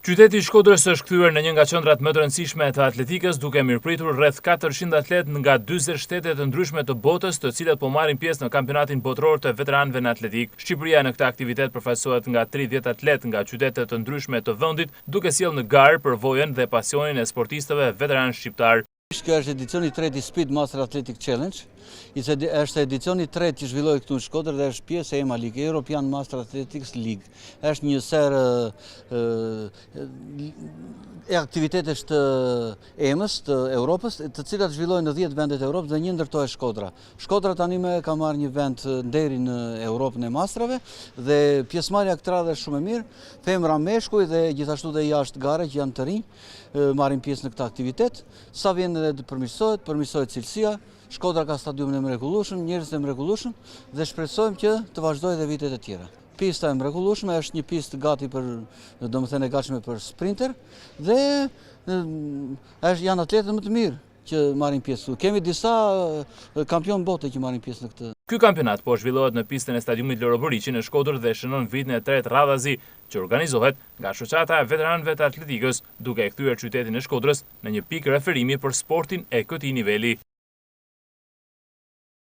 Qyteti i Shkodrës është kthyer në një nga qendrat më të rëndësishme të atletikës, duke mirëpritur rreth 400 atletë nga 40 shtete të ndryshme të botës, të cilët po marrin pjesë në kampionatin botror të veteranëve në atletik. Shqipëria në këtë aktivitet përfaqësohet nga 30 atletë nga qytete të ndryshme të vendit, duke sjellë në garë përvojën dhe pasionin e sportistëve veteranë shqiptar. Kjo është edicioni i tretë i Speed Master Athletic Challenge. Është edicioni i tretë që zhvillohet këtu në Shkodër dhe është pjesë e EMA League, European Master Athletics League. Është një serë e aktivitetesh të EMA-s, të Europës, të cilat zhvillohen në 10 vendet e Europës dhe një ndërto është Shkodra. Shkodra tani ka marrë një vend deri në Europën e mastrave dhe pjesëmarrja këtë radhë është shumë e mirë. Femra, meshkuj dhe gjithashtu dhe jashtë gare që janë të rinj marrin pjesë në këtë aktivitet. Sa vjen edhe përmirësohet cilësia. Shkodra ka stadiumin e mrekullueshëm, njerëz të mrekullueshëm dhe shpresojmë që të vazhdojë edhe vitet e tjera. Pista e mrekullueshme është një pistë gati për, domethënë e gatshme për sprinter dhe janë atletë më të mirë që marrin pjesë. Kemi disa kampion bote që marrin pjesë në këtë. Ky kampionat po zhvillohet në pistën e stadiumit Loro Boriçi në Shkodër dhe shënon vitin e tretë radhazi, që organizohet nga shoqata e veteranëve të atletikës, duke e kthyer qytetin e Shkodrës në një pikë referimi për sportin e këtij niveli.